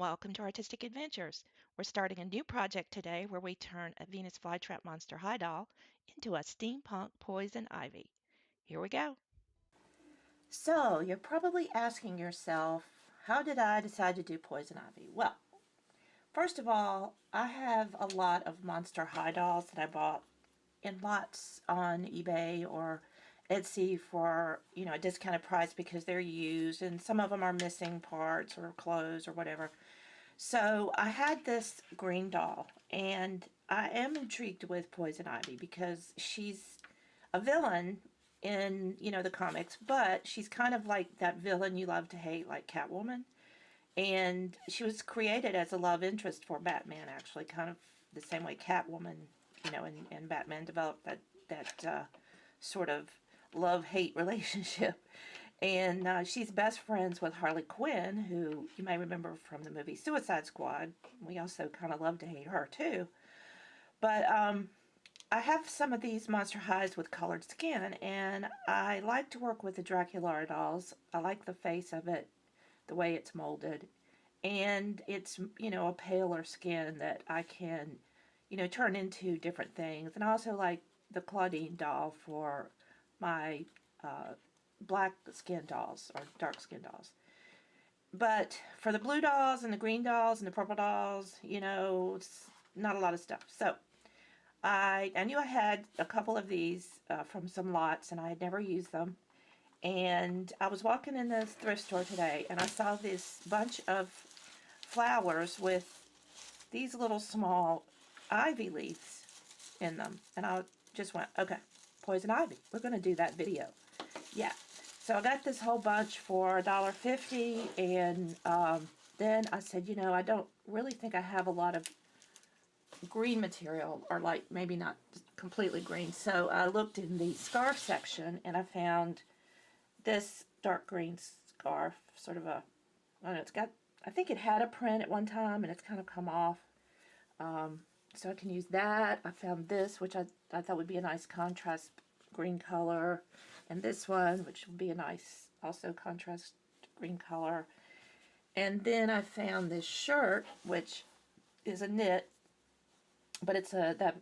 Welcome to Artistic Adventures. We're starting a new project today where we turn a Venus Flytrap Monster High doll into a steampunk poison ivy. Here we go. So, you're probably asking yourself, how did I decide to do poison ivy? Well, first of all, I have a lot of Monster High dolls that I bought in lots on eBay or Etsy for, a discounted price because they're used and some of them are missing parts or clothes or whatever. So, I had this green doll and I am intrigued with poison ivy because she's a villain in the comics, but she's kind of like that villain you love to hate, like Catwoman. And she was created as a love interest for Batman, actually, kind of the same way Catwoman, and Batman developed that sort of love hate relationship. And she's best friends with Harley Quinn, who you may remember from the movie Suicide Squad. We also kind of love to hate her too. But I have some of these Monster Highs with colored skin, and I like to work with the Dracula dolls. I like the face of it, the way it's molded, and it's, a paler skin that I can, turn into different things. And I also like the Claudine doll for my black skin dolls or dark skin dolls. But for the blue dolls and the green dolls and the purple dolls, it's not a lot of stuff. So I knew I had a couple of these from some lots, and I had never used them. And I was walking in this thrift store today, and I saw this bunch of flowers with these little small ivy leaves in them. And I just went, okay, poison ivy. We're going to do that video. Yeah. So I got this whole bunch for $1.50, and then I said, I don't really think I have a lot of green material, or like maybe not completely green. So I looked in the scarf section and I found this dark green scarf, sort of a, I don't know, it's got, I think it had a print at one time and it's kind of come off. So I can use that. I found this, which I thought would be a nice contrast green color, and this one, which would be a nice also contrast green color. And then I found this shirt, which is a knit, but it's that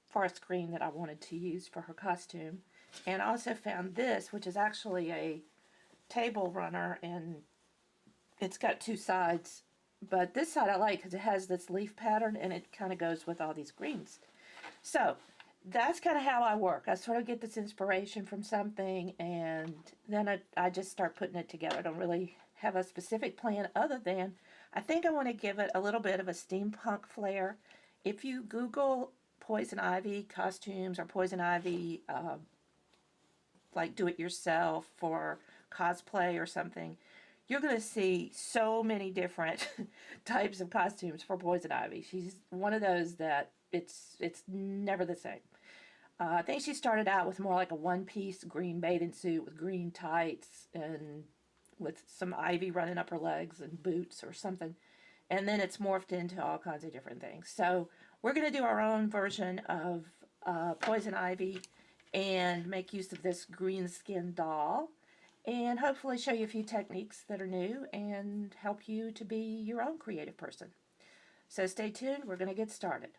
forest green that I wanted to use for her costume. And I also found this, which is actually a table runner, and it's got two sides. But this side I like because it has this leaf pattern, and it kind of goes with all these greens. So that's kind of how I work. I sort of get this inspiration from something, and then I just start putting it together. I don't really have a specific plan other than I think I want to give it a little bit of a steampunk flair. If you Google poison ivy costumes or poison ivy, like do it yourself for cosplay or something, you're going to see so many different types of costumes for poison ivy. She's one of those that it's never the same. I think she started out with more like a one-piece green bathing suit with green tights and with some ivy running up her legs and boots or something. And then it's morphed into all kinds of different things. So we're going to do our own version of poison ivy and make use of this green skin doll and hopefully show you a few techniques that are new and help you to be your own creative person. So stay tuned. We're going to get started.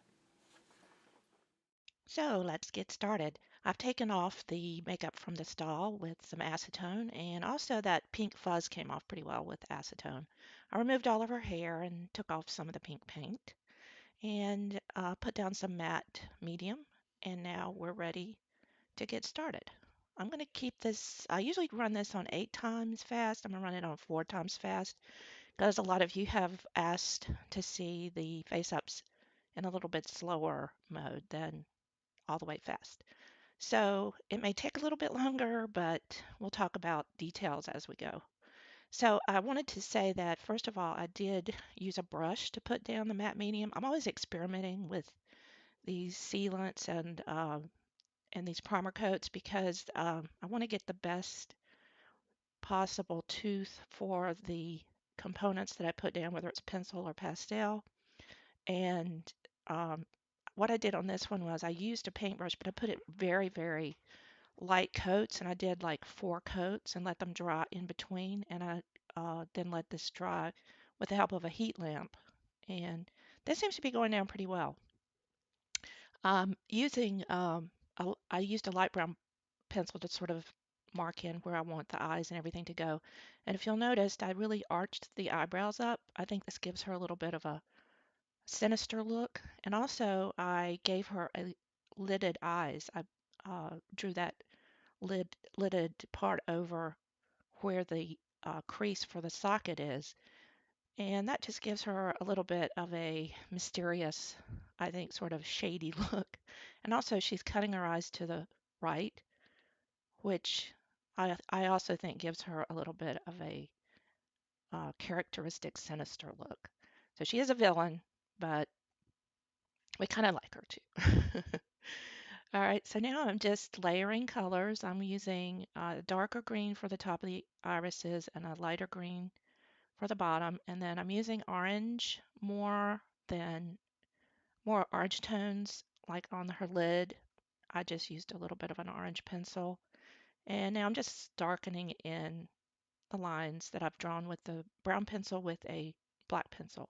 So let's get started. I've taken off the makeup from this doll with some acetone, and also that pink fuzz came off pretty well with acetone. I removed all of her hair and took off some of the pink paint and put down some matte medium, and now we're ready to get started. I'm going to keep this, I usually run this on 8 times fast. I'm going to run it on 4 times fast because a lot of you have asked to see the face ups in a little bit slower mode than all the way fast. So it may take a little bit longer, but we'll talk about details as we go. So I wanted to say that first of all, I did use a brush to put down the matte medium. I'm always experimenting with these sealants and these primer coats because I want to get the best possible tooth for the components that I put down, whether it's pencil or pastel. And what I did on this one was I used a paintbrush, but I put it very, very light coats, and I did like 4 coats and let them dry in between. And I then let this dry with the help of a heat lamp. And this seems to be going down pretty well. Using I used a light brown pencil to sort of mark in where I want the eyes and everything to go. And if you'll notice, I really arched the eyebrows up. I think this gives her a little bit of a sinister look. And also, I gave her a lidded eyes. I drew that lidded part over where the crease for the socket is. And that just gives her a little bit of a mysterious, I think, sort of shady look. And also, she's cutting her eyes to the right, which I also think gives her a little bit of a characteristic sinister look. So she is a villain, but we kind of like her too. All right, so now I'm just layering colors. I'm using a darker green for the top of the irises and a lighter green for the bottom. And then I'm using orange than more orange tones like on her lid. I just used a little bit of an orange pencil. And now I'm just darkening in the lines that I've drawn with the brown pencil with a black pencil.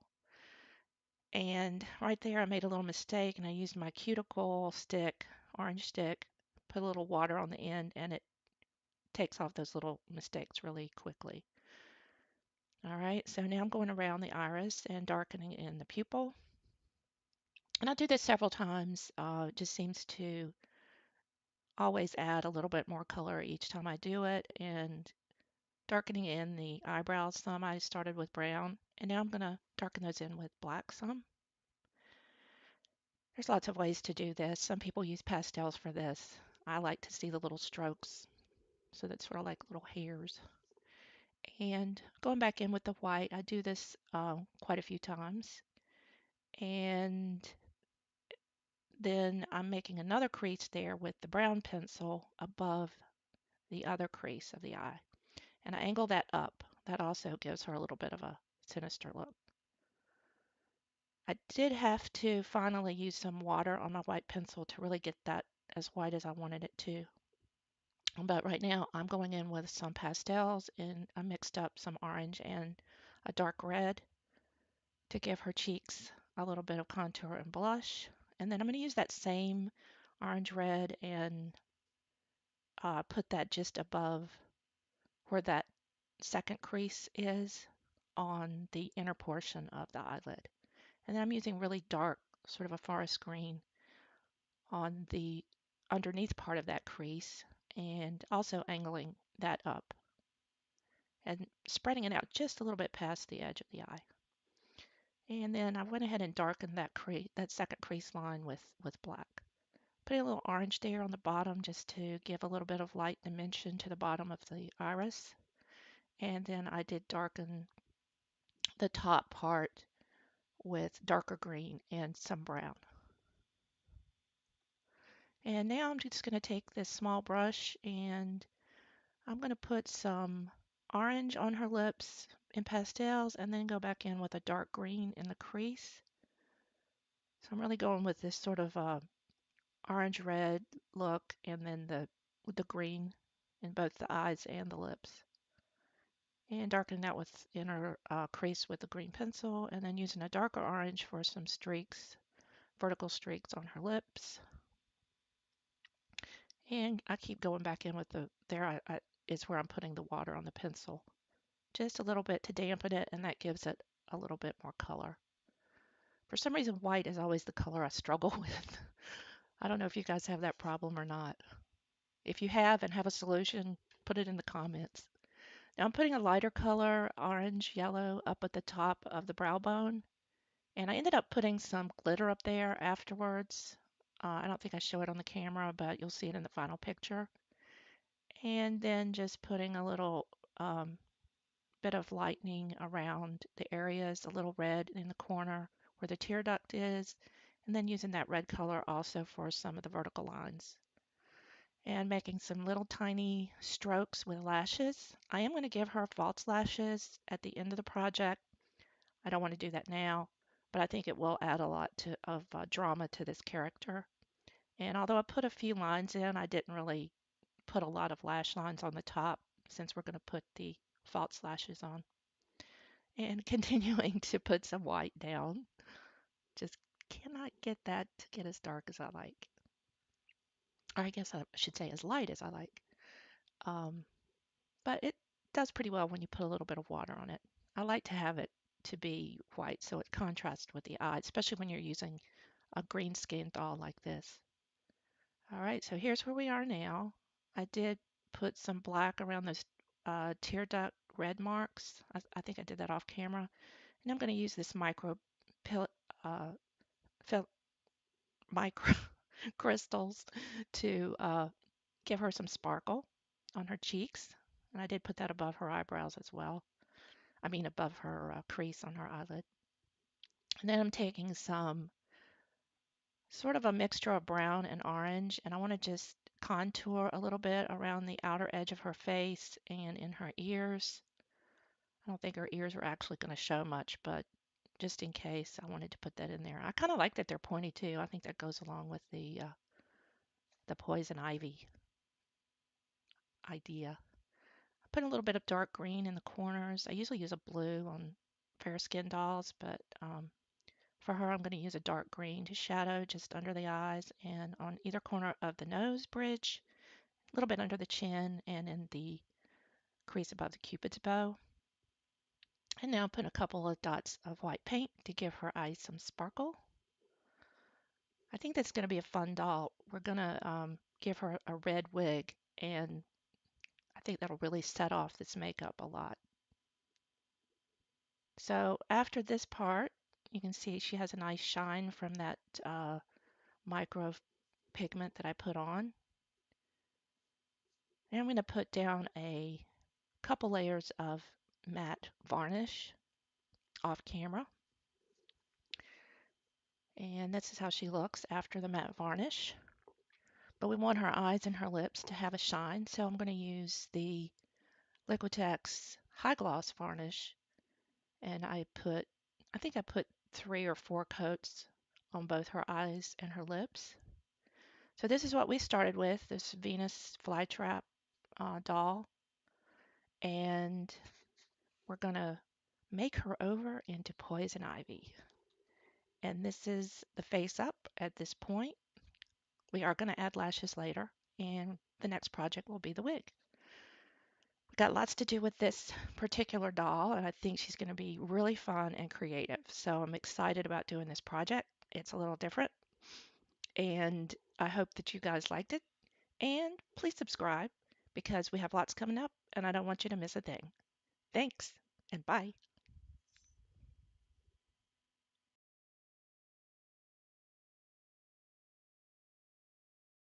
And right there, I made a little mistake and I used my cuticle stick, orange stick, put a little water on the end, and it takes off those little mistakes really quickly. All right, so now I'm going around the iris and darkening in the pupil. And I'll do this several times. It just seems to always add a little bit more color each time I do it. And darkening in the eyebrows some, I started with brown, and now I'm going to darken those in with black some. There's lots of ways to do this. Some people use pastels for this. I like to see the little strokes, so that's sort of like little hairs. And going back in with the white, I do this quite a few times. And then I'm making another crease there with the brown pencil above the other crease of the eye. And I angle that up. That also gives her a little bit of a sinister look. I did have to finally use some water on my white pencil to really get that as white as I wanted it to. But right now I'm going in with some pastels and I mixed up some orange and a dark red to give her cheeks a little bit of contour and blush. And then I'm going to use that same orange red and put that just above where that second crease is on the inner portion of the eyelid. And then I'm using really dark, sort of a forest green on the underneath part of that crease and also angling that up and spreading it out just a little bit past the edge of the eye. And then I went ahead and darkened that second crease line with black. Putting a little orange there on the bottom just to give a little bit of light dimension to the bottom of the iris. And then I did darken the top part with darker green and some brown. And now I'm just going to take this small brush and I'm going to put some orange on her lips in pastels and then go back in with a dark green in the crease. So I'm really going with this sort of orange red look and then the green in both the eyes and the lips. And darkening that with inner crease with the green pencil and then using a darker orange for some streaks, vertical streaks on her lips. And I keep going back in with is where I'm putting the water on the pencil. Just a little bit to dampen it, and that gives it a little bit more color. For some reason, white is always the color I struggle with. I don't know if you guys have that problem or not. If you have and have a solution, put it in the comments. Now I'm putting a lighter color, orange, yellow, up at the top of the brow bone. And I ended up putting some glitter up there afterwards. I don't think I show it on the camera, but you'll see it in the final picture. And then just putting a little bit of lightening around the areas, a little red in the corner where the tear duct is, and then using that red color also for some of the vertical lines. And making some little tiny strokes with lashes. I am going to give her false lashes at the end of the project. I don't want to do that now, but I think it will add a lot of drama to this character. And although I put a few lines in, I didn't really put a lot of lash lines on the top since we're going to put the false lashes on. and continuing to put some white down. Just cannot get that to get as dark as I like. Or I guess I should say as light as I like. Um, but it does pretty well when you put a little bit of water on it. I like to have it to be white so it contrasts with the eye, especially when you're using a green skin doll like this. All right, so here's where we are now. I did put some black around those tear duct red marks. I think I did that off camera. And I'm going to use this pil- uh, fil- micro crystals to give her some sparkle on her cheeks. And I did put that above her eyebrows as well. I mean, above her crease on her eyelid. And then I'm taking some sort of a mixture of brown and orange, and I want to just contour a little bit around the outer edge of her face and in her ears. I don't think her ears are actually going to show much, but just in case, I wanted to put that in there. I kind of like that they're pointy too. I think that goes along with the poison ivy idea. I put a little bit of dark green in the corners. I usually use a blue on fair skin dolls, but for her, I'm going to use a dark green to shadow just under the eyes and on either corner of the nose bridge, a little bit under the chin, and in the crease above the cupid's bow. And now put a couple of dots of white paint to give her eyes some sparkle. I think that's going to be a fun doll. We're going to give her a red wig, and I think that'll really set off this makeup a lot. So after this part, you can see she has a nice shine from that micro pigment that I put on. And I'm going to put down a couple layers of matte varnish off camera. And this is how she looks after the matte varnish. But we want her eyes and her lips to have a shine, so I'm going to use the Liquitex High Gloss varnish. And I think I put 3 or 4 coats on both her eyes and her lips. So this is what we started with, this Venus Flytrap doll. And we're going to make her over into Poison Ivy. And this is the face up at this point. We are going to add lashes later, and the next project will be the wig. We've got lots to do with this particular doll, and I think she's going to be really fun and creative. So I'm excited about doing this project. It's a little different, and I hope that you guys liked it. And please subscribe because we have lots coming up, and I don't want you to miss a thing. Thanks, and bye.